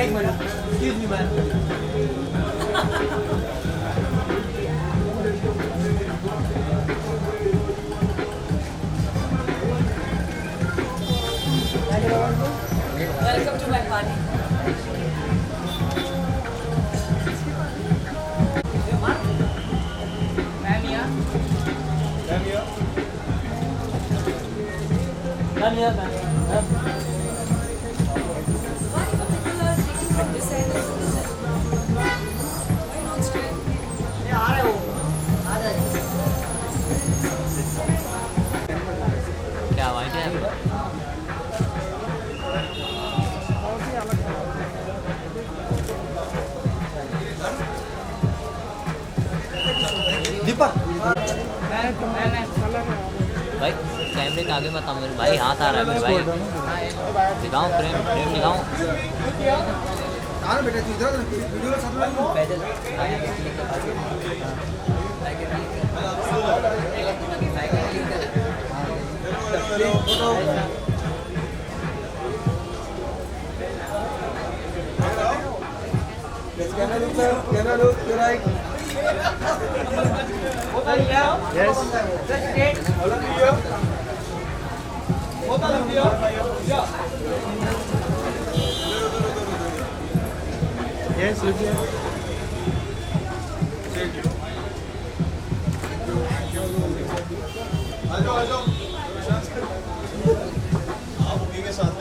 एक minute, excuse me man. Welcome to my party. Ma'am here. Come here, man. क्या white है दीपक भाई कैमरे के आगे मत आओ मेरे भाई, हाथ आ रहा है मेरे भाई, दिखाओ फ्रेम फ्रेम दिखाओ। बेटा इधर वीडियो में सब लोग पैदल Camera look, you're right. Yes. All of you. Yes, look here. आ जाओ आप उन्हीं के साथ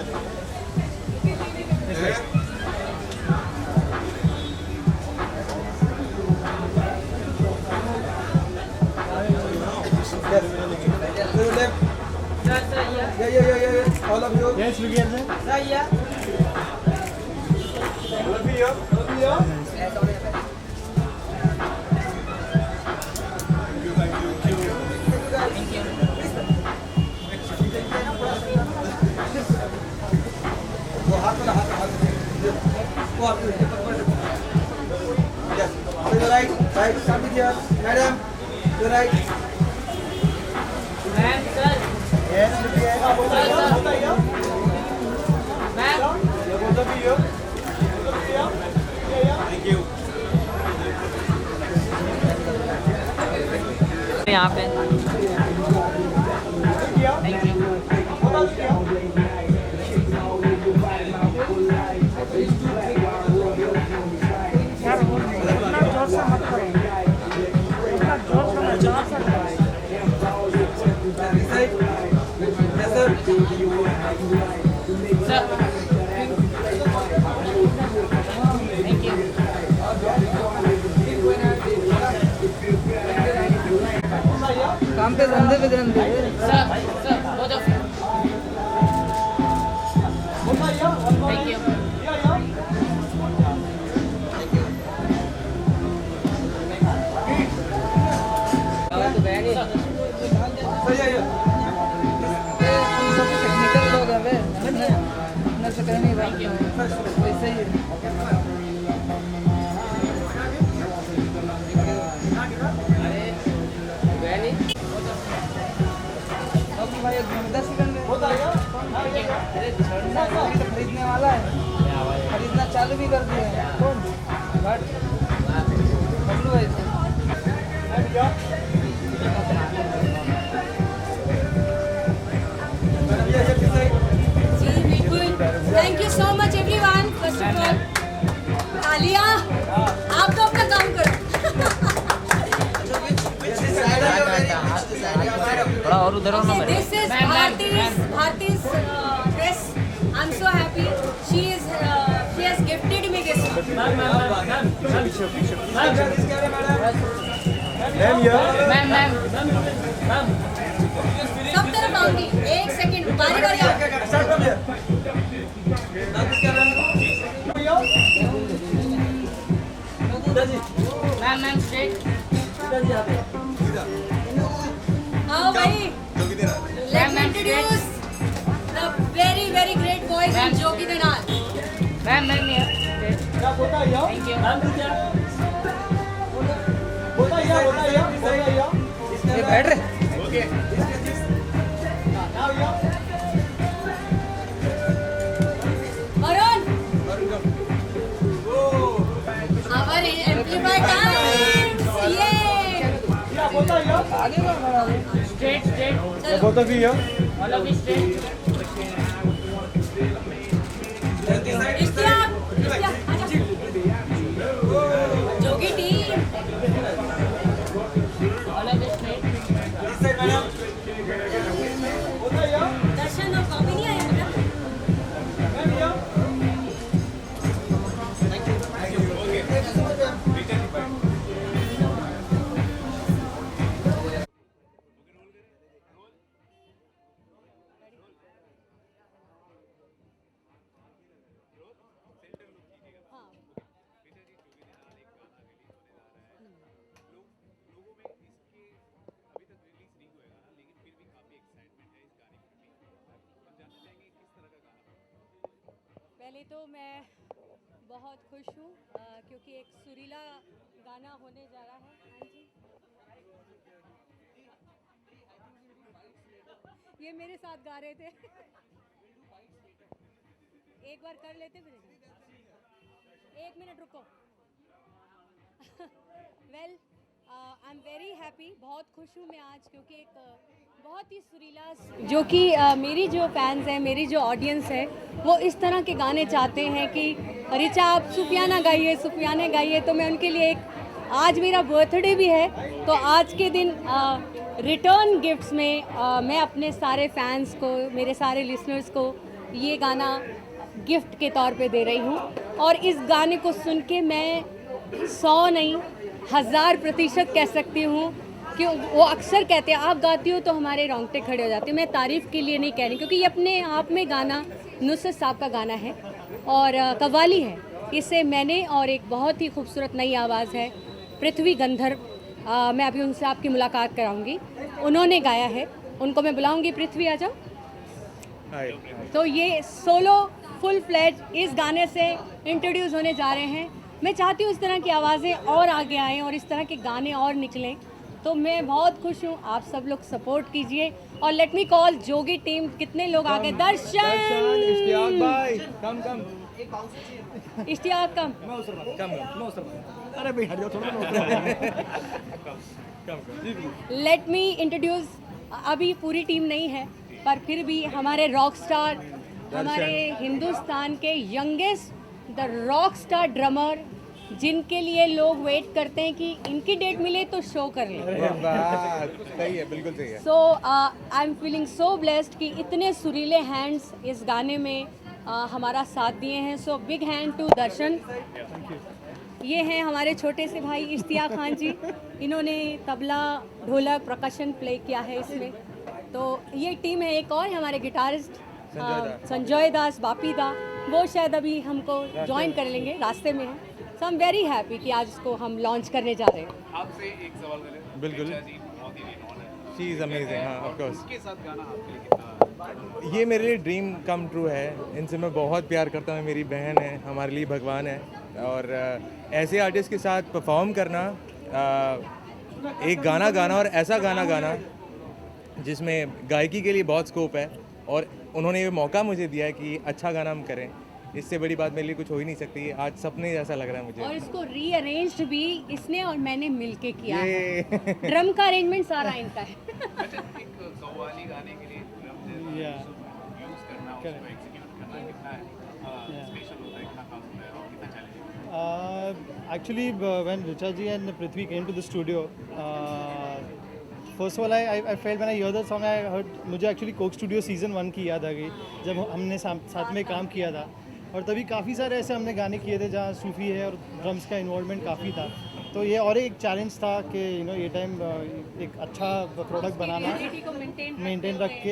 Yeah. All of you. Yes, look here, sir. Yeah. All of you. Yes. So you're right. Right. Start with here. Madam, you're right. Ma'am, sir. Yes, look here. Ma'am. Thank you. यहाँ पे Thank you. काम पे धंधे पे ध्यान दे। Sir, both of you. Thank you. Technical लोग हैं वे, न से कहीं नहीं बात वैसे ही भाई 10 सेकंड में खरीदने वाला है, खरीदना चालू भी कर दिया है। कौन बबलू भाई जी बिल्कुल। Thank you so much everyone. First of all Alia आप तो अपना काम करो। थोड़ा और उधर हो ना मेरे। This is Bharti's dress. I'm so happy. She has gifted me this one. Ma'am, सब तरफ आऊंगी। एक सेकंड बारी बारी Ma'am, straight. आओ भाई। Let me introduce the very boys and Jogi Danal. Ma'am, here. Straight. Yeah, both are here. Thank you. Ma'am, both are here. Both are here. Both are here. ये बैठ रहे Okay. Now here. Varun. Our amplify times. Yay. Yeah, both are here. आगे का बड़ा है। Straight, straight. Yeah, both of you here. All of you straight. Ishtiyaq, आजा। जोगी team. All of you straight. This side, madam. Both are here. दर्शन और copy नहीं आया बेटा। Ma'am, here. Thank you. Thank you. Okay. Thank you so much, ma'am. पहले तो मैं बहुत खुश हूँ क्योंकि एक सुरीला गाना होने जा रहा है। हाँ जी, ये मेरे साथ गा रहे थे। एक बार कर लेते फिर। एक मिनट रुको। Well, I am very happy, बहुत खुश हूँ मैं आज क्योंकि एक बहुत ही सुरीला, जो कि मेरी जो फैंस हैं, मेरी जो ऑडियंस है, वो इस तरह के गाने चाहते हैं कि रिचा आप सुफियाना गाइए, सुफियाना गाइए। तो मैं उनके लिए एक, आज मेरा बर्थडे भी है, तो आज के दिन रिटर्न गिफ्ट्स में मैं अपने सारे फैंस को, मेरे सारे लिसनर्स को ये गाना गिफ्ट के तौर पे दे रही हूँ। और इस गाने को सुन के मैं 100 नहीं 1000% कह सकती हूँ कि वो अक्सर कहते हैं आप गाती हो तो हमारे रोंगटे खड़े हो जाते हैं। मैं तारीफ़ के लिए नहीं कह रही, क्योंकि ये अपने आप में गाना नुसरत साहब का गाना है और कव्वाली है। इसे मैंने और एक बहुत ही खूबसूरत नई आवाज़ है पृथ्वी गंधर्व, मैं अभी उनसे आपकी मुलाकात कराऊंगी, उन्होंने गाया है। उनको मैं बुलाऊंगी, पृथ्वी आ जाओ। तो ये सोलो फुल फ्लेज इस गाने से इंट्रोड्यूस होने जा रहे हैं। मैं चाहती हूँ इस तरह की आवाज़ें और आगे आएँ और इस तरह के गाने और निकलें। तो मैं बहुत खुश हूँ, आप सब लोग सपोर्ट कीजिए। और लेट मी कॉल जोगी टीम, कितने लोग आ गए? दर्शन, इश्तियाक भाई, कम कम। इश्तियाक कम। अरे भाई हट जाओ थोड़ा। लेट मी इंट्रोड्यूस, अभी पूरी टीम नहीं है पर फिर भी हमारे रॉक स्टार, हमारे हिंदुस्तान के youngest the rock star drummer, जिनके लिए लोग वेट करते हैं कि इनकी डेट मिले तो शो कर लें। सही है, बिल्कुल सही है। So I am feeling so blessed कि इतने सुरीले हैंड्स इस गाने में हमारा साथ दिए हैं। सो बिग हैंड टू दर्शन। ये हैं हमारे छोटे से भाई इश्तियाक खान जी, इन्होंने तबला, ढोलक, परकशन प्ले किया है इसमें। तो ये टीम है एक और, हमारे गिटारिस्ट संजय दास, बापी दा, वो शायद अभी हमको ज्वाइन कर लेंगे, रास्ते में है। So I am very happy कि आज इसको हम लॉन्च करने जा रहे हैं। आपसे एक सवाल करें। बिल्कुल। ऋचा जी बहुत ही रिनॉन है। शी इज़ अमेजिंग, हाँ ऑफ कोर्स। उसके साथ गाना आपके लिए कितना? ये मेरे लिए ड्रीम कम ट्रू है। इनसे मैं बहुत प्यार करता हूँ, मेरी बहन है, हमारे लिए भगवान है। और ऐसे आर्टिस्ट के साथ परफॉर्म करना, एक गाना गाना और ऐसा गाना गाना जिसमें गायकी के लिए बहुत स्कोप है, और उन्होंने ये मौका मुझे दिया है कि अच्छा गाना हम करें। इससे बड़ी बात मेरे लिए कुछ हो ही नहीं सकती। आज सपने जैसा लग रहा है मुझे। और इसको रीअरेंज्ड भी इसने और मैंने मिलके किया है। ये ड्रम का अरेंजमेंट सारा इनका है। अच्छा, एक कव्वाली गाने के लिए ड्रम यूज करना, उसको एग्जीक्यूट करना कितना स्पेशल होता है, कितना खास होता है और कितना challenging? Actually, when Richa ji and Prithvi came to the studio, first of all, I felt when I heard the song, I heard मुझे actually Coke Studio Season 1 की याद आ गई, जब हमने साथ में काम किया था। और तभी काफ़ी सारे ऐसे हमने गाने किए थे जहाँ सूफी है और ड्रम्स का इन्वॉल्वमेंट काफ़ी था। तो ये और एक चैलेंज था कि ये टाइम एक अच्छा प्रोडक्ट बनाना, मेंटेन रख के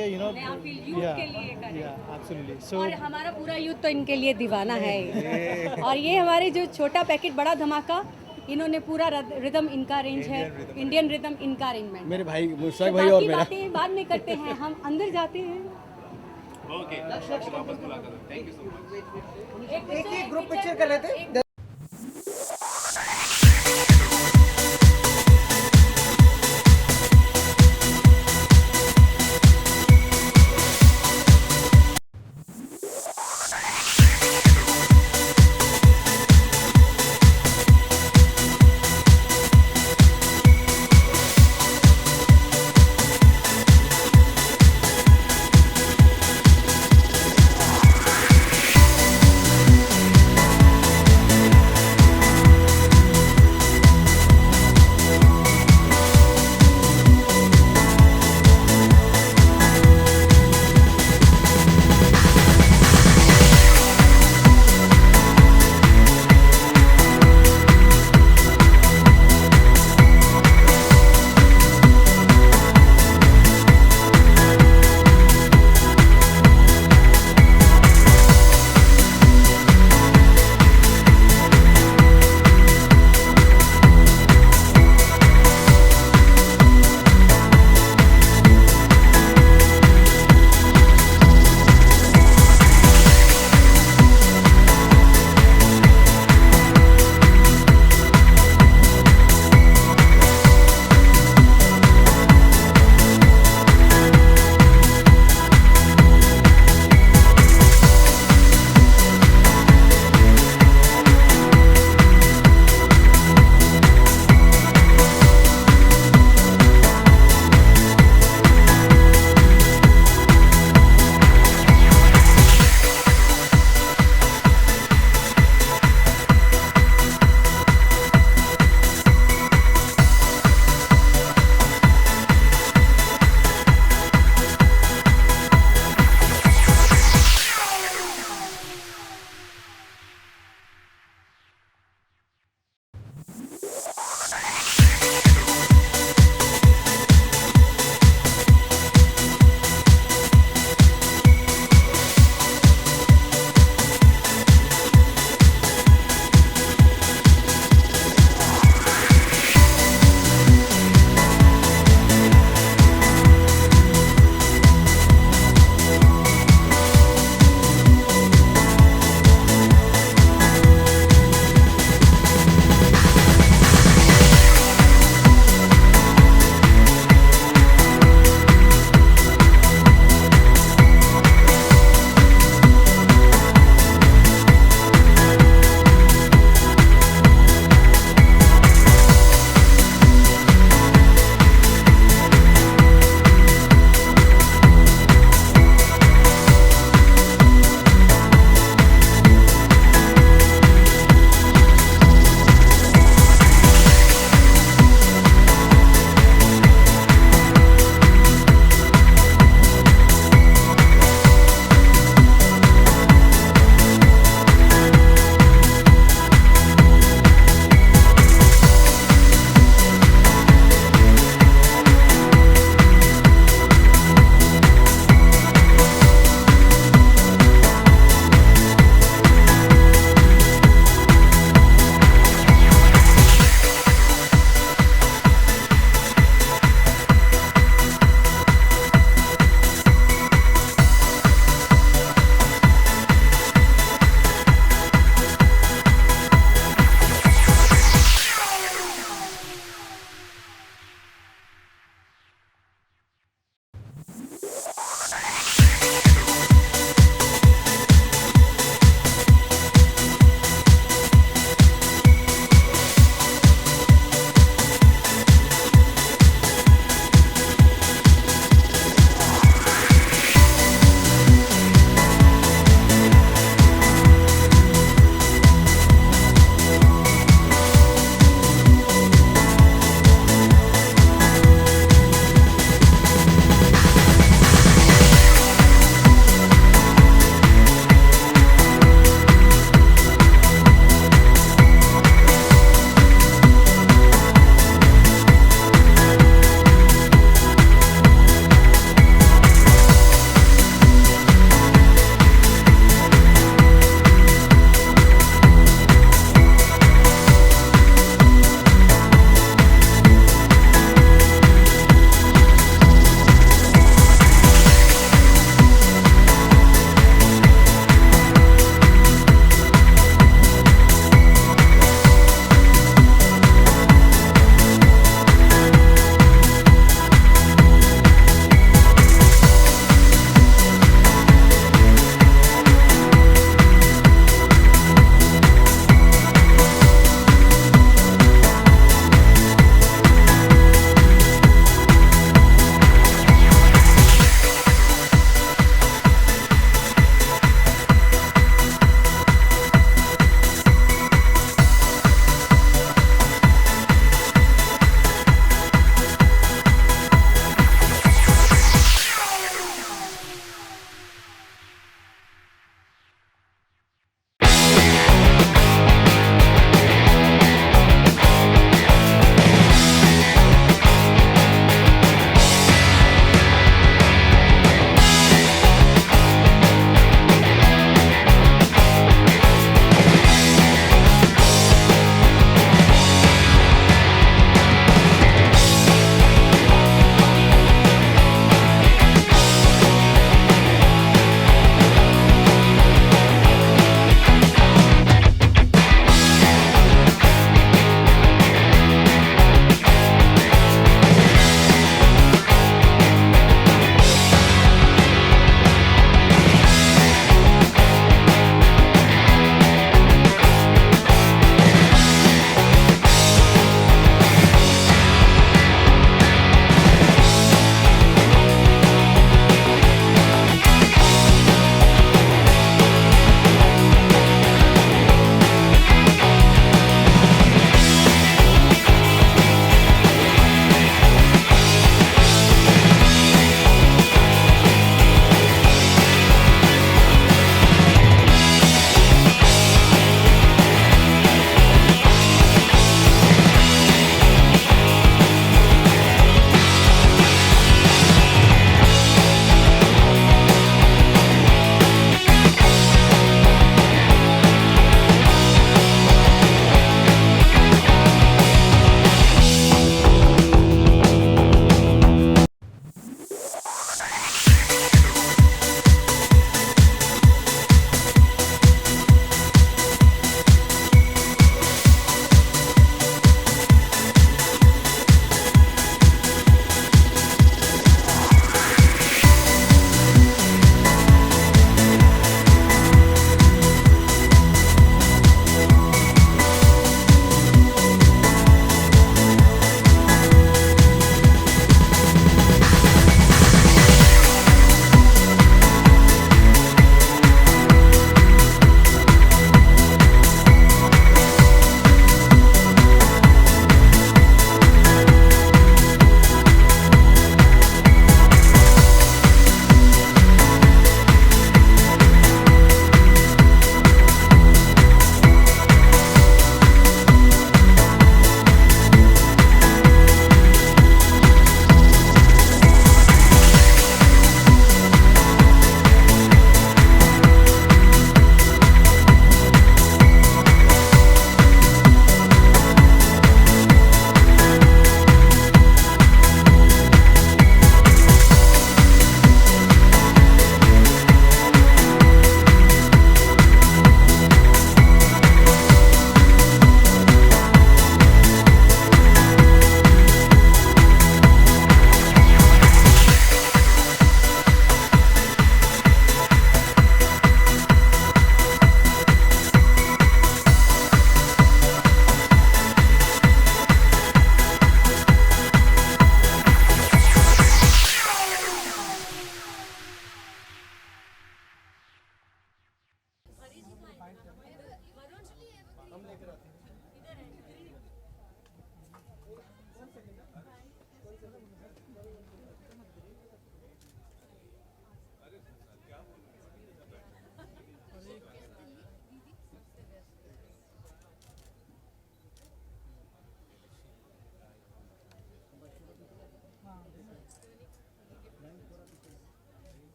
एब्सोल्युटली। सो और हमारा पूरा यूथ तो इनके लिए दीवाना है। और ये हमारे जो छोटा पैकेट बड़ा धमाका, इन्होंने पूरा रिदम इनका अरेंज है, इंडियन रिदम इनका अरेंजमेंट। मेरे भाई तो मुश्ताक भाई और बाकी मेरा बातें बाद में करते हैं, हम अंदर जाते हैं। ओके वापस मुलाकात होगी थैंक यू सो मच एक ग्रुप पिक्चर कर लेते हैं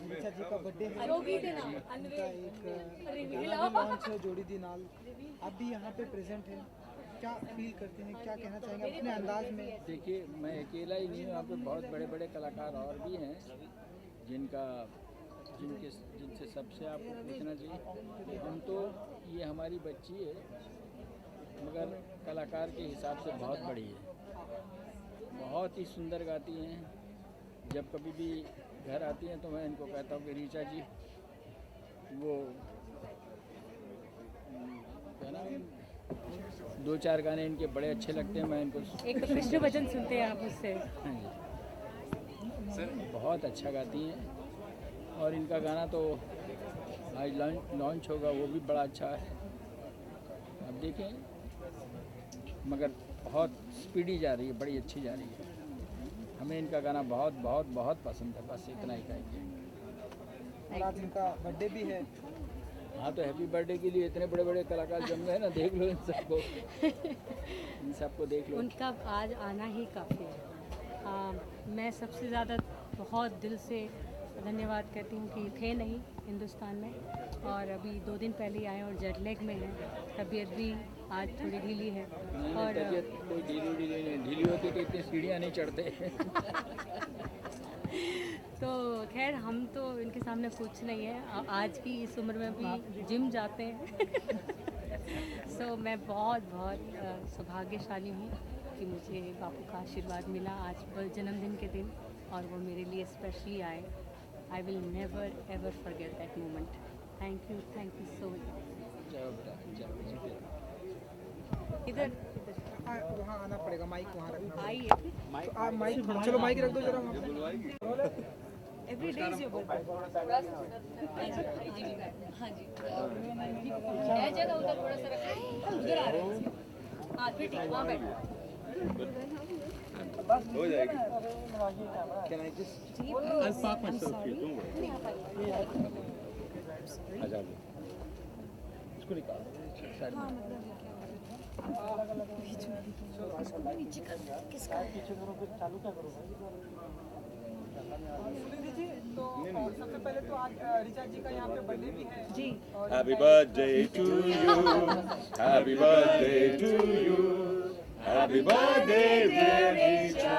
ऋचा जी का बर्थडे है, जोगी दे नाम उनका अनवील एक रिवील गाना लॉन्च है जोड़ी दी नाल। आप भी यहाँ पे प्रेजेंट हैं, क्या फील करते हैं, क्या कहना चाहेंगे अपने अंदाज में? देखिए, मैं अकेला ही नहीं हूँ, यहाँ पे बहुत बड़े बड़े कलाकार और भी हैं जिनसे सबसे आपको पूछना चाहिए। हम तो, ये हमारी बच्ची है मगर कलाकार के हिसाब से बहुत बड़ी है, बहुत ही सुंदर गाती हैं। जब कभी भी घर आती हैं तो मैं इनको कहता हूँ कि ऋचा जी, वो है ना, 2-4 गाने इनके बड़े अच्छे लगते हैं, मैं इनको एक तो कृष्ण भजन सुनते हैं आप उससे। सर बहुत अच्छा गाती हैं और इनका गाना तो आज लॉन्च होगा, वो भी बड़ा अच्छा है। अब देखें, मगर बहुत स्पीडी जा रही है, बड़ी अच्छी जा रही है। हमें इनका गाना बहुत बहुत बहुत पसंद है, बस इतना ही कहेंगे। और आज इनका बर्थडे भी है। हाँ, तो हैप्पी बर्थडे के लिए इतने बड़े बड़े कलाकार जम गए ना, देख लो इन सबको देख लो। उनका आज आना ही काफ़ी है। मैं सबसे ज़्यादा बहुत दिल से धन्यवाद कहती हूँ कि थे नहीं हिंदुस्तान में, और अभी 2 दिन पहले ही आए और जेट लैग में हैं। तबीयत भी आज थोड़ी ढीली है और तबीयत कोई ढीली होती तो इतनी सीढ़ियाँ नहीं चढ़ते। तो खैर, हम तो इनके सामने कुछ नहीं है। आज की इस उम्र में भी जिम जाते हैं। सो मैं बहुत बहुत सौभाग्यशाली हूँ कि मुझे बापू का आशीर्वाद मिला आज जन्मदिन के दिन, और वो मेरे लिए स्पेशली आए। I will never ever forget that moment. Thank you so much. इधर वहाँ आना पड़ेगा, माइक वहाँ रखना। आइए। तो आप माइक, चलो माइक रख दो जरा वहाँ। Every day is your birthday. हाँ जी, नया जगह उधर थोड़ा सा रखा, उधर आ रहे हैं। हाँ फिर ठीक, वहाँ बैठो। हो जाएगी। Can I just I'll park myself here, don't worry. आजा इसको निकाल। तो सबसे पहले तो आज ऋचा जी का यहाँ पे बर्थडे भी है जी। Happy birthday to you. Happy birthday to you. Happy birthday dear Richa.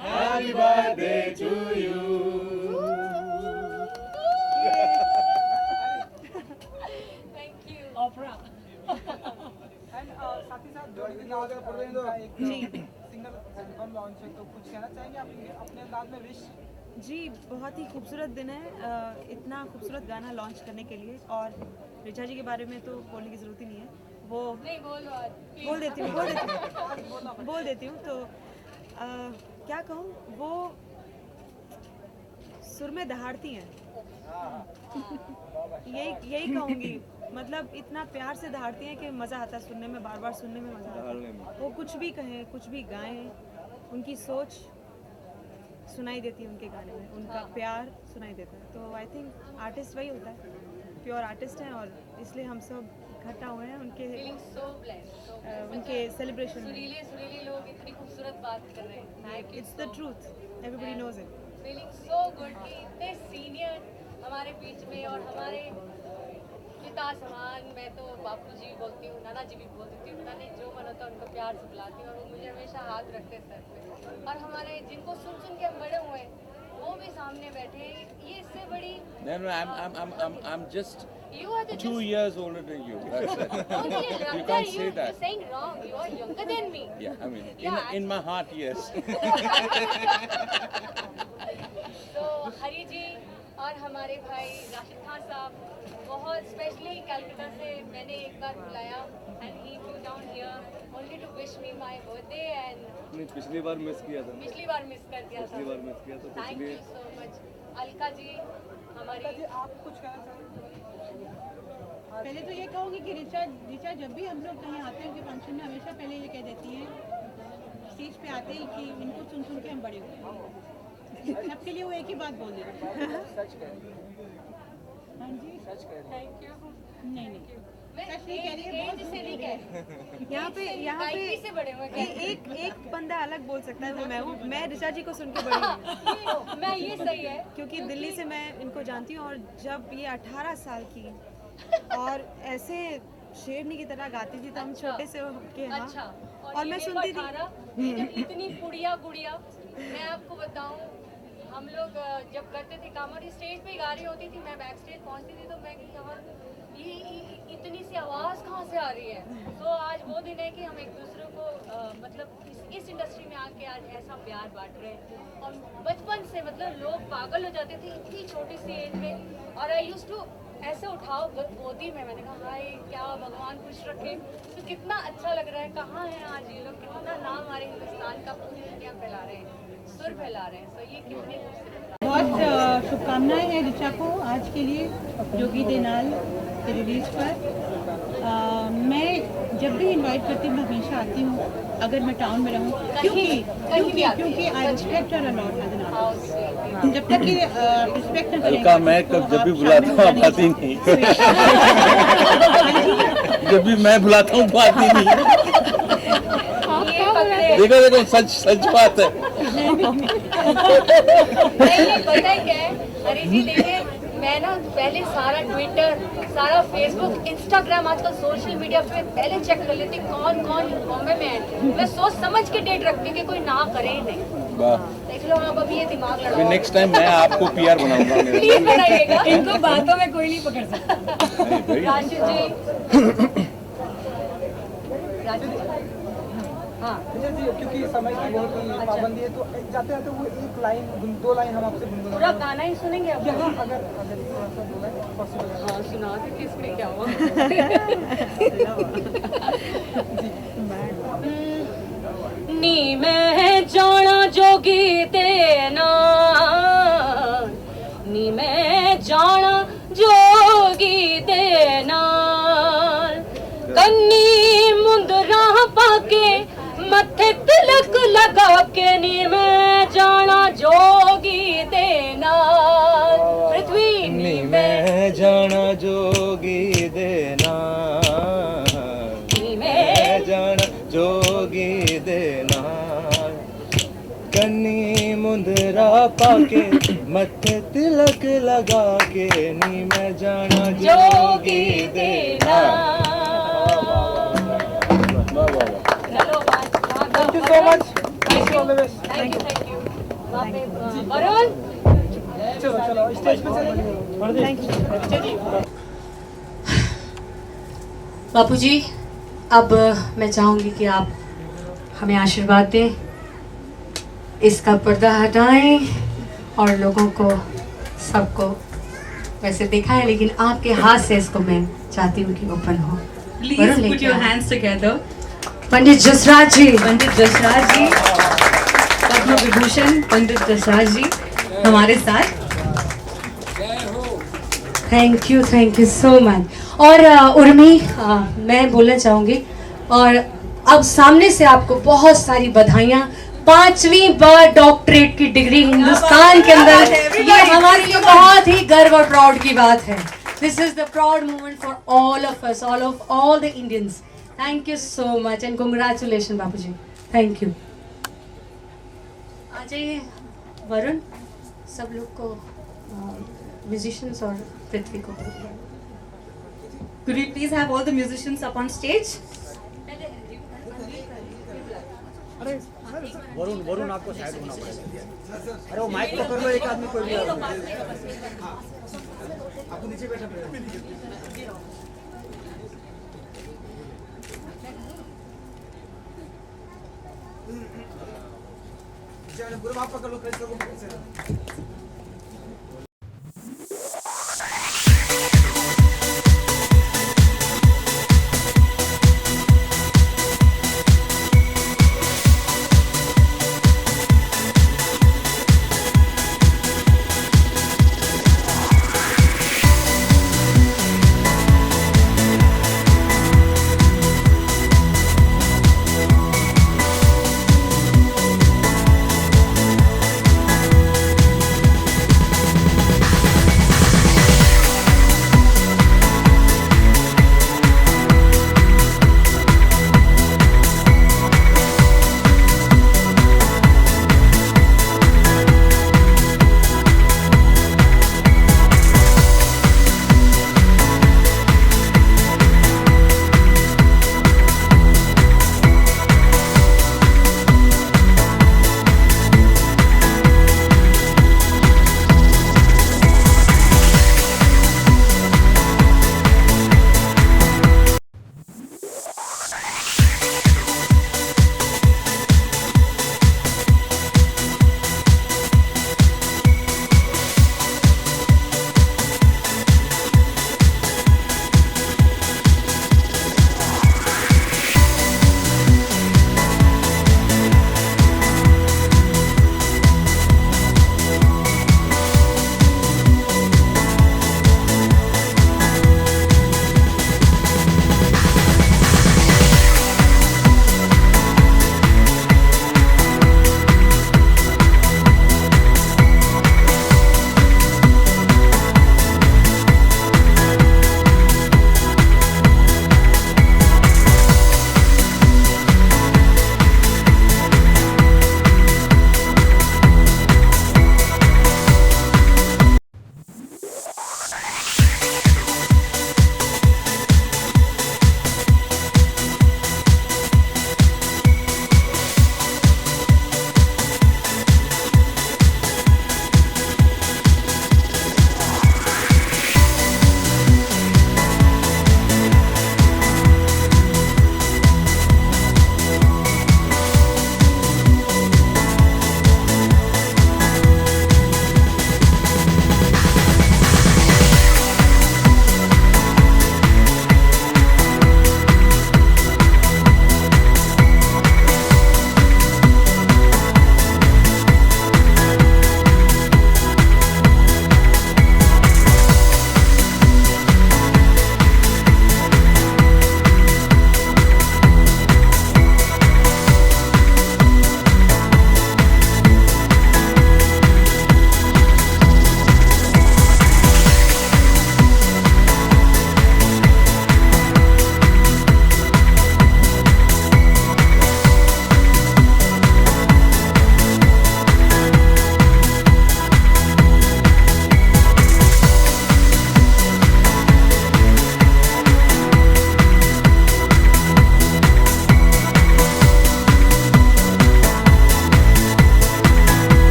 Happy birthday to you. Thank you. And साथ ही साथ जोड़ी दी नाल का एक सिंगल एल्बम लॉन्च है, तो कुछ कहना चाहेंगे आप अपने अंदाज में? विश जी, बहुत ही खूबसूरत दिन है इतना खूबसूरत गाना लॉन्च करने के लिए। और ऋचा जी के बारे में तो बोलने की ज़रूरत ही नहीं है, वो नहीं बोल देती हूँ तो क्या कहूँ, वो सुर में दहाड़ती हैं। यही कहूँगी, मतलब इतना प्यार से दहाड़ती हैं कि मज़ा आता है सुनने में, बार बार सुनने में मज़ा आता है। वो कुछ भी कहें, कुछ भी गाएं, उनकी सोच सुनाई देती है उनके गाने में, उनका प्यार सुनाई देता है। तो आई थिंक आर्टिस्ट वही होता है, प्योर आर्टिस्ट हैं, और इसलिए हम सब इकट्ठा हुए हैं उनके सेलिब्रेशन में। सुरीले लोग इतनी खूबसूरत बात कर रहे हैं। It's the truth, everybody knows it. Feeling so good कि इतने सीनियर हमारे बीच में, और हमारे पिता समान, मैं तो बापू जी बोलती हूँ, नाना जी भी बोल देती हूँ, पता नहीं जो मन होता है उनको प्यार से बुलाती हूँ, और वो मुझे हमेशा हाथ रखते सर पे। और हमारे जिनको सुन सुन के हम बड़े हुए, वो भी सामने बैठे हैं। ये इससे बड़ी I'm just You are the 2 years older than you. That's it. Only You younger. can't say You're that. saying wrong. You are younger than me. Yeah, I mean, Yeah, in my heart, yes. तो हरी जी और हमारे भाई राशिद खान साहब बहुत specially Calcutta से मैंने एक बार बुलाया, and he flew down here only to wish me my birthday. And पिछली बार मिस किया था। पिछली बार मिस कर दिया था। Thank you so much. Alka ji हमारी, आप कुछ कहना चाहेंगे? पहले तो ये कहूँगी कि ऋचा जब भी हम लोग कहीं आते हैं उनके फंक्शन में, हमेशा पहले ये कह देती हैं स्टेज पे आते ही कि इनको सुन सुन के हम बड़े हुए। सबके लिए वो एक ही बात बोल देती है। हाँ जी, थैंक यू। नहीं यहाँ पे से बड़े हुए एक बंदा अलग बोल सकता है, वो मैं हूँ। मैं ऋचा जी को सुन के बड़ी हूँ। मैं ये सही है क्योंकि दिल्ली से मैं इनको जानती हूँ, और जब ये 18 साल की और ऐसे शेरनी की तरह गाती थी तो हम छोटे से के हाँ। अच्छा और मैं सुनती थी जब इतनी गुड़िया मैं आपको बताऊं, हम लोग जब करते थे काम और स्टेज पे गा रही होती थी, मैं बैक स्टेज पहुंचती थी तो मैं कि यार ये इतनी सी आवाज़ कहाँ से आ रही है। तो आज वो दिन है कि हम एक दूसरे को मतलब इस इंडस्ट्री में आके आज ऐसा प्यार बांट रहे हैं। और बचपन से मतलब लोग पागल हो जाते थे इतनी छोटी सी एज में, और आई यूज्ड टू ऐसे उठाओ गोदी में, मैंने कहा हाय क्या भगवान खुश रखे। तो कितना अच्छा लग रहा है, कहाँ है आज ये लोग, कितना नाम हमारे हिंदुस्तान का पूरी दुनिया फैला रहे हैं, सुर फैला रहे हैं। तो ये कितनी खूबसूरत बहुत शुभकामनाएं हैं ऋचा को आज के लिए जोगी दे नाल के रिलीज पर। मैं जब भी इनवाइट करती हूँ मैं हमेशा आती हूँ, अगर मैं टाउन में रहूँ, क्योंकि I respect her a lot as an artist. जब तक ये रिस्पेक्ट न करेंगे, मैं कब जब भी बुलाता हूँ आप आती नहीं। जब भी मैं बुलाता हूँ वो आती नहीं। देखो सच बात है। पता है क्या है हरी जी, देखिए मैं ना पहले सारा ट्विटर, सारा फेसबुक, इंस्टाग्राम, आजकल सोशल मीडिया पे पहले चेक कर लेती कौन बॉम्बे में है। मैं सोच समझ के डेट रखती कि कोई ना करे ही नहीं। देख लो आप अभी ये दिमाग लड़ाओ। नेक्स्ट टाइम मैं आपको पीआर बनाऊंगा। प्लीज बनाइएगा, इनको बातों में कोई नहीं पकड़ सकता। राजू जी हाँ जी, क्योंकि समय की बहुत पाबंदी है तो जाते जाते वो एक लाइन 2 लाइन हम आपसे गुनगुना पूरा गाना ही सुनेंगे आप? यहाँ अगर थोड़ा सा बोला पॉसिबल है। हाँ सुना दे, किसमें क्या हुआ। नी मैं जाना जोगी देना, नी मैं जाना जोगी देना, कन्नी मुंदरा पाके मथे तिलक लगा के, नी मैं जाना जोगी देना। पृथ्वी नी मैं जाना जोगी देना, नी मैं जाना जोगी देना, कन्नी मुंदरा पाके मथे तिलक लगा के, नी मैं जाना जोगी देना। Thank you so much. Thank you. Varun चलो स्टेज पे चलेंगे। बापू जी, अब मैं चाहूंगी कि आप हमें आशीर्वाद दें, इसका पर्दा हटाएं और लोगों को सबको वैसे देखा है, लेकिन आपके हाथ से इसको मैं चाहती हूँ कि ओपन हो। Please put your hands together. Pandit Jasraj जी, पंडित जसराज जी, पद्म विभूषण पंडित जसराज जी हमारे साथ। Thank you so much. और उर्मी, मैं बोलना चाहूँगी, और अब सामने से आपको बहुत सारी बधाइयाँ। 5वीं बार डॉक्टरेट की डिग्री हिंदुस्तान के अंदर, ये हमारे लिए बहुत ही गर्व और प्राउड की बात है। This is the proud moment for all of us, all the Indians. Thank you so much and congratulation Bapu ji. Thank you. आ जाइए वरुण, सब लोग को, म्यूजिशियंस और पृथ्वी को। Could we please have all the musicians up on stage? Varun आपको शायद होना पड़ेगा। अरे वो माइक पकड़ लो, एक आदमी कोई भी आपको नीचे बैठा पड़ेगा। पूरा आप पकड़ लो।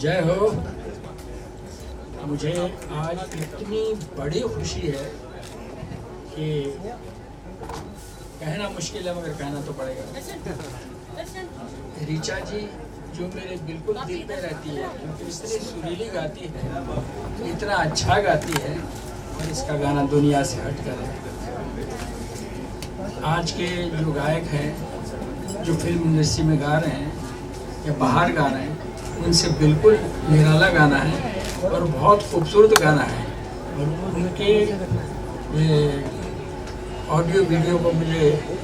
जय हो। मुझे आज इतनी बड़ी खुशी है कि कहना मुश्किल है, मगर कहना तो पड़ेगा। ऋचा जी जो मेरे बिल्कुल दिल में रहती है, क्योंकि इतनी सुरीली गाती है, इतना अच्छा गाती है, और इसका गाना दुनिया से हट कर है। आज के जो गायक हैं, जो फिल्म इंडस्ट्री में गा रहे हैं या बाहर गा रहे हैं, उनसे बिल्कुल निराला गाना है और बहुत खूबसूरत गाना है। और उनके ऑडियो वीडियो को मुझे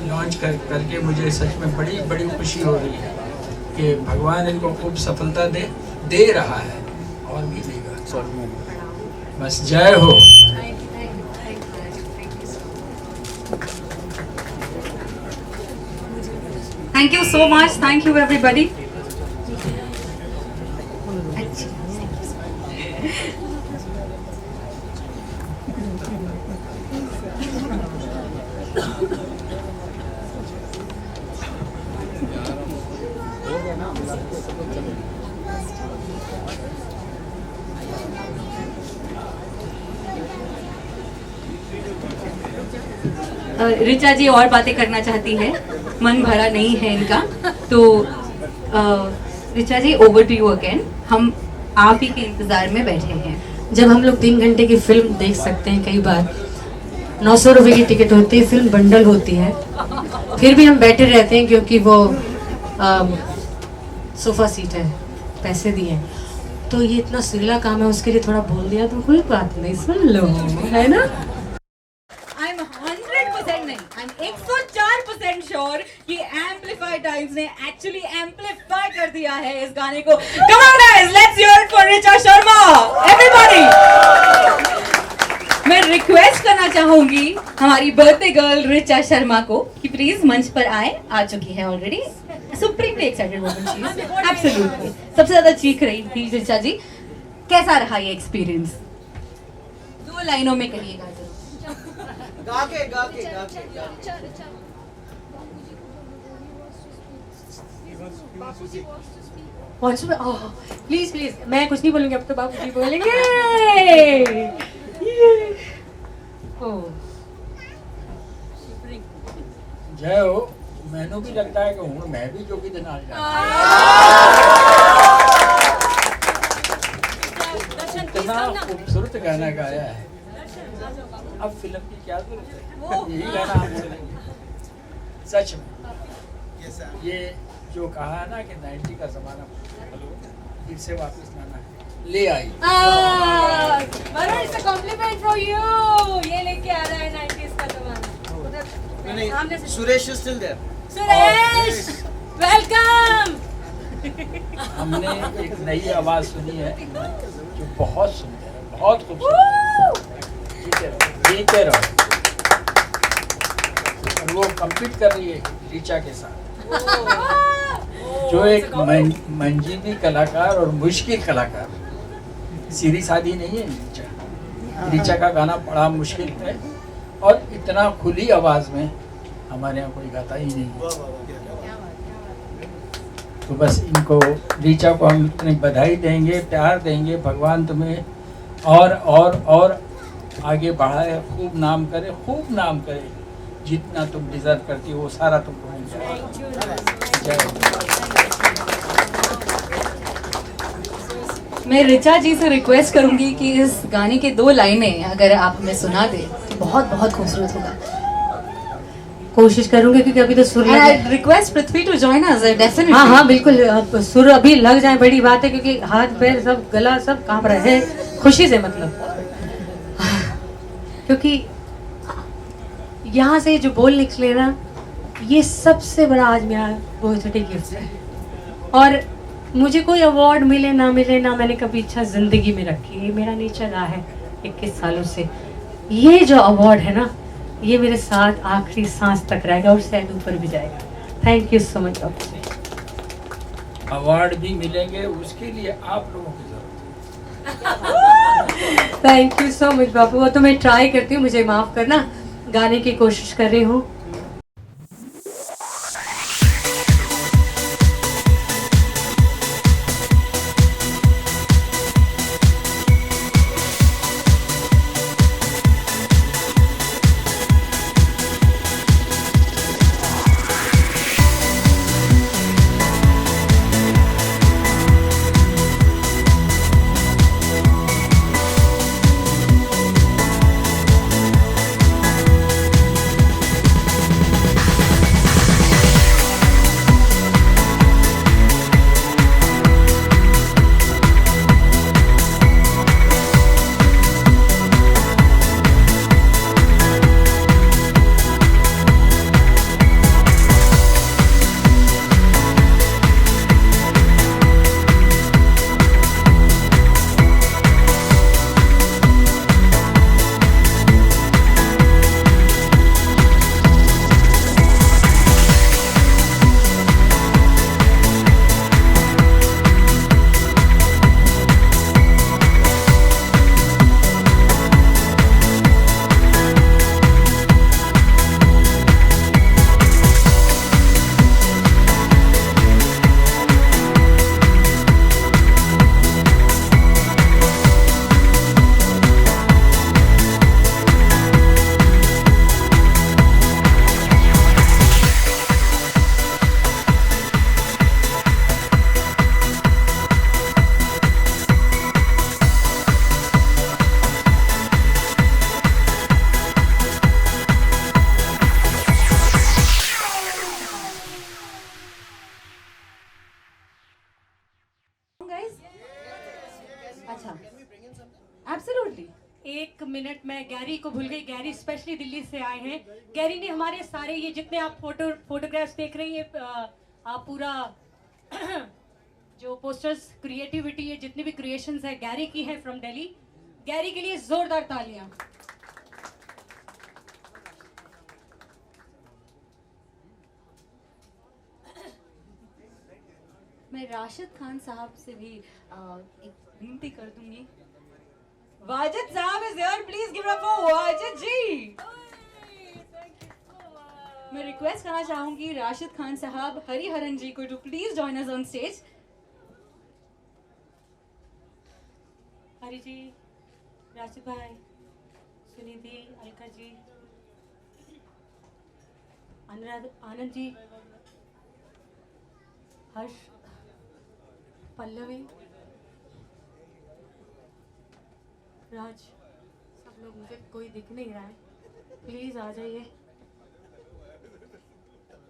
लॉन्च करके मुझे सच में बड़ी बड़ी खुशी हो रही है कि भगवान इनको खूब सफलता दे रहा है और भी देगा। बस जय हो। Thank you so much. Thank you everybody. Richa जी और बातें करना चाहती है, मन भरा नहीं है इनका, तो ऋचा जी ओवर टू यू अगेन। हम आप ही के इंतजार में बैठे हैं। जब हम लोग 3 घंटे की फिल्म देख सकते हैं, कई बार 900 रुपये की टिकट होती है, फिल्म बंडल होती है, फिर भी हम बैठे रहते हैं क्योंकि वो सोफा सीट है, पैसे दिए हैं। तो ये इतना सुरीला काम है, उसके लिए थोड़ा बोल दिया तो कोई बात नहीं, सुन लो, है ना। आई एम 100% नहीं, आई एम 104% श्योर कि एम्पलीफाई टाइम्स ने एक्चुअली एम्पलीफाई कर दिया है इस गाने को। Come on guys, let's hear it for Richa Sharma, everybody. मैं रिक्वेस्ट करना चाहूंगी हमारी बर्थडे गर्ल ऋचा शर्मा को कि प्लीज मंच पर आए। आ चुकी है already, supremely excited woman she is, absolutely. सबसे ज्यादा चीख रही थी ऋचा जी। कैसा रहा ये एक्सपीरियंस? 2 लाइनों में कहिएगा। गा के प्लीज प्लीज, मैं कुछ नहीं बोलूंगी, अब तो बाबू जी बोलेंगे। जय हो। मैंने भी लगता है कि हूँ मैं भी जो कि दिन आ इतना खूबसूरत गाना गाया है। अब फिल्म की क्या जरूरत है, यही गाना आप सुनेंगे। सच में ये जो कहा है ना कि 90 का जमाना फिर से वापस लाना है, ले आई। Varun, it's a compliment for you. ये लेके आ रहा है 90s का जमाना। Suresh is still there. Suresh, welcome. हमने एक नई आवाज सुनी है जो बहुत सुंदर है, बहुत खूबसूरत। जीते रहो। और वो कम्पीट कर रही है ऋचा के साथ, जो एक मंजीदी कलाकार और मुश्किल कलाकार, सीधी सादी नहीं है ऋचा का गाना बड़ा मुश्किल है, और इतना खुली आवाज में हमारे यहाँ कोई गाता ही नहीं। तो बस इनको, ऋचा को हम इतनी बधाई देंगे, प्यार देंगे। भगवान तुम्हें और आगे बढ़ाए, खूब नाम करे, खूब नाम करे। जितना तुम डिजर्व करती हो वो सारा तुमको मिल जाए। मैं ऋचा जी से रिक्वेस्ट करूंगी कि इस गाने के 2 लाइनें अगर आप हमें सुना दें तो बहुत बहुत खूबसूरत होगा। कोशिश करूंगी क्योंकि अभी तो सुर लग I request Prithvi to join us definitely. हाँ बिल्कुल, अब सुर अभी लग जाए बड़ी बात है, क्योंकि हाथ पैर सब, गला सब कांप रहे हैं खुशी से, मतलब क्योंकि यहाँ से जो बोल निकले ना, ये सबसे बड़ा आज मेरा बहुत छोटी गिफ्ट है। और मुझे कोई अवार्ड मिले ना मिले ना, मैंने कभी इच्छा जिंदगी में रखी, ये मेरा नेचर रहा है 21 सालों से। ये जो अवार्ड है ना, ये मेरे साथ आखिरी सांस तक रहेगा और शायद ऊपर भी जाएगा। Thank you so much. Award भी मिलेंगे, उसके लिए आप लोगों की जरूरत है। थैंक यू सो मच बाबू। वो तो मैं ट्राई करती हूँ, मुझे माफ करना, गाने की कोशिश कर रही हूँ। मिनट मैं गैरी को भूल गई। गैरी स्पेशली दिल्ली से आए हैं। गैरी ने हमारे सारे ये जितने आप फोटोग्राफ्स देख रही हैं, आप पूरा जो पोस्टर्स क्रिएटिविटी है, जितनी भी क्रिएशंस है गैरी की है फ्रॉम दिल्ली। गैरी के लिए जोरदार तालियां। मैं राशिद खान साहब से भी एक विनती कर दूंगी। Wajid sahab is here, please give up for Wajid ji. मैं रिक्वेस्ट करना चाहूंगी राशिद खान साहब, हरिहरन जी को to please join us on stage. Hari ji, Rashid भाई, सुनिधि, अलका जी, अनुराध, आनंद जी, हर्ष, पल्लवी, राज, सब लोग, मुझे कोई दिख नहीं रहा है, प्लीज आ जाइए।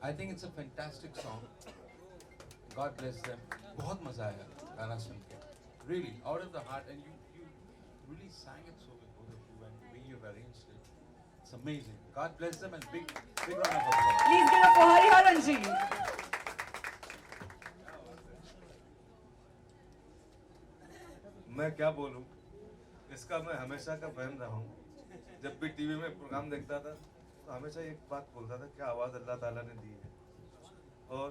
I think it's a fantastic song. God bless them. बहुत मजा आया गाना सुन के. Really, out of the heart, and you really sang it so well, both of you, and the way you've arranged it. It's amazing. God bless them and big round of applause. Please give up for Hariharan जी। मैं क्या बोलूं, इसका मैं हमेशा का fan रहा हूं। जब भी टीवी में प्रोग्राम देखता था तो हमेशा एक बात बोलता था कि आवाज़ अल्लाह ताला ने दी है, और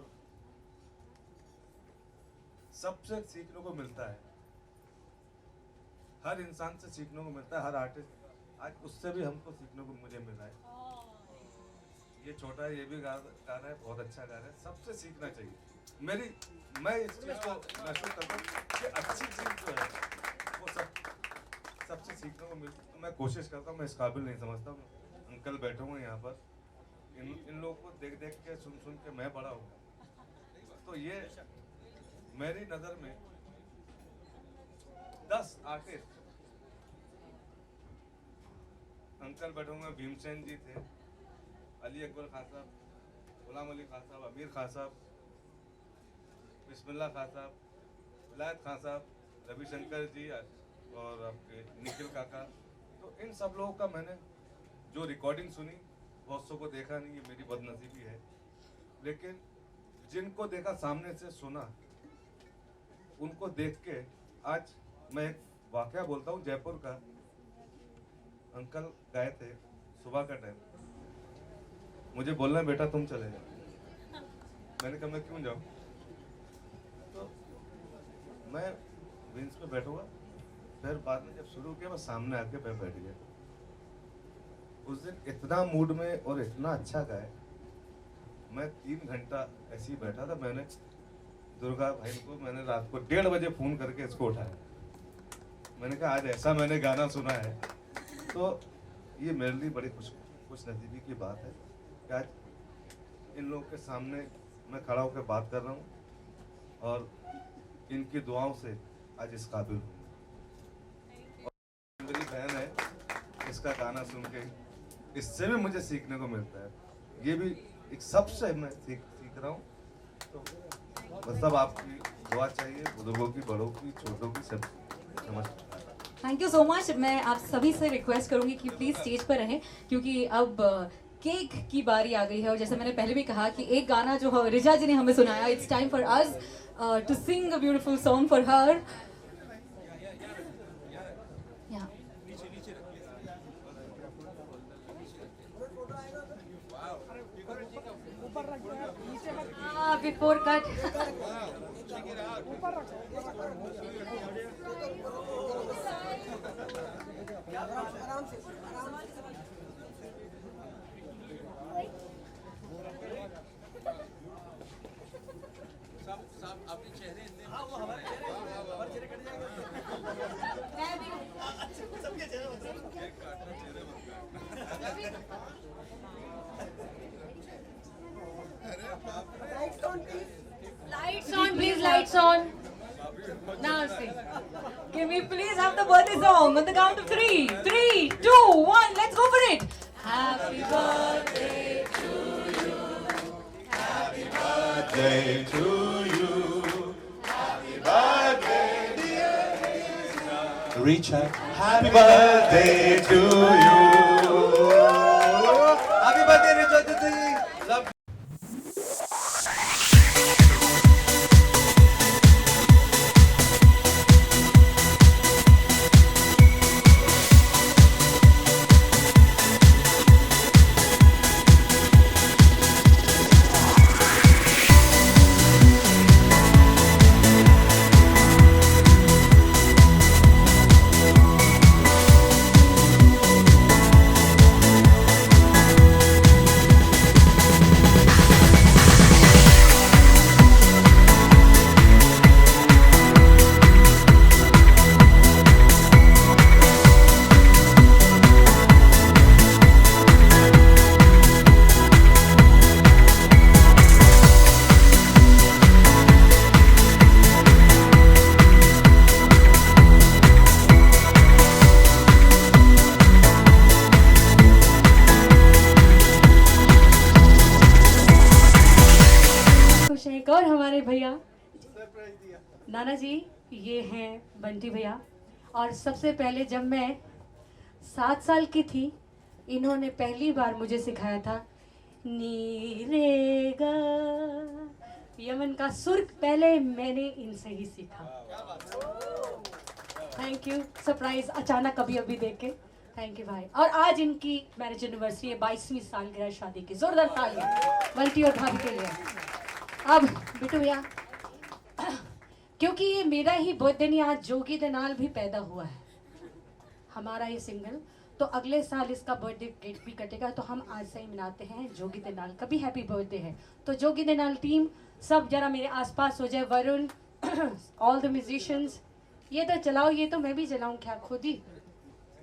सबसे सीखने को मिलता है, हर इंसान से सीखने को मिलता है, हर आर्टिस्ट। आज उससे भी हमको सीखने को मुझे मिला है। ये छोटा है, ये भी गा रहा है, बहुत अच्छा गा रहा है, सबसे सीखना चाहिए। मैं इस चीज़ को महसूस करता हूँ कि अच्छी चीज़ जो है वो सबसे सीखने को मिलती है। तो मैं कोशिश करता हूँ, मैं इस काबिल नहीं समझता हूँ। अंकल बैठे हुए यहाँ पर, इन लोगों को देख देख के सुन के मैं बड़ा हूँ। तो ये मेरी नज़र में 10 आर्टिस्ट, अंकल बैठे हुए भीमसेन जी थे, अली अकबर खान साहब, गुलाम अली खान साहब, अमीर खान साहब, बिस्मिल्लाह खान साहब, विलायत खान साहब, रविशंकर जी और आपके निखिल काका। तो इन सब लोगों का मैंने जो रिकॉर्डिंग सुनी, बहुत सौ को देखा नहीं, ये मेरी बदनसीबी है, लेकिन जिनको देखा, सामने से सुना, उनको देख के आज मैं एक वाकया बोलता हूँ जयपुर का। अंकल गए थे सुबह का टाइम, मुझे बोलना बेटा तुम चले जाओ। मैंने कहा मैं क्यों जाऊँ? तो मैं विंस पे बैठूंगा, फिर बाद में जब शुरू किया मैं सामने आके बैठ गया। उस दिन इतना मूड में और इतना अच्छा गाया, मैं 3 घंटा ऐसे ही बैठा था। मैंने दुर्गा भाई को मैंने रात को 1:30 बजे फ़ोन करके इसको उठाया। मैंने कहा आज ऐसा मैंने गाना सुना है। तो ये मेरे लिए बड़ी खुश नसीबी की बात है कि आज इन लोगों के सामने मैं खड़ा होकर बात कर रहा हूँ, और इनकी दुआओं से आज इस काबिल हूँ। मेरी बहन है, इसका गाना सुन के इससे भी मुझे सीखने को मिलता है। ये भी एक सबसे मैं सीख रहा हूँ। तो बस सब आपकी दुआ चाहिए, बुजुर्गों की, बड़ों की, छोटों की, सब समझ। Thank you so much. मैं आप सभी से रिक्वेस्ट करूंगी कि प्लीज स्टेज पर रहें, क्योंकि अब केक की बारी आ गई है। और जैसे मैंने पहले भी कहा कि एक गाना जो रिचा जी ने हमें सुनाया, it's time for us to sing a beautiful song for her. Before cut अपने चेहरे Lights on, please, lights on. Now sing. Can we please have the birthday song on the count of 3? 3, 2, 1, let's go for it. Happy birthday to you. Happy birthday to you. Happy birthday, dear Richa. Happy birthday to you. Happy birthday, Richa Didi. Love. एक और हमारे भैया नाना जी, ये हैं बंटी भैया। और सबसे पहले जब मैं 7 साल की थी, इन्होंने पहली बार मुझे सिखाया था नी रे गा, यमन का सुर पहले मैंने इनसे ही सीखा। थैंक यू, सरप्राइज अचानक कभी अभी देख के, थैंक यू भाई। और आज इनकी मैरिज एनिवर्सरी है, 22वीं सालगिरह शादी की, जोरदार तालियां बंटी और भाभी के लिए। अब बिट्टू भैया, क्योंकि ये मेरा ही बर्थडे नहीं, आज जोगी दे नाल भी पैदा हुआ है हमारा ये सिंगल, तो अगले साल इसका बर्थडे केक भी कटेगा, तो हम आज से ही मनाते हैं जोगी दे नाल, कभी हैप्पी बर्थडे है। तो जोगी दे नाल टीम सब जरा मेरे आसपास हो जाए, वरुण, ऑल द म्यूजिशियंस, ये तो चलाओ, ये तो मैं भी जलाऊं क्या खुद ही,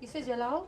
इसे जलाओ।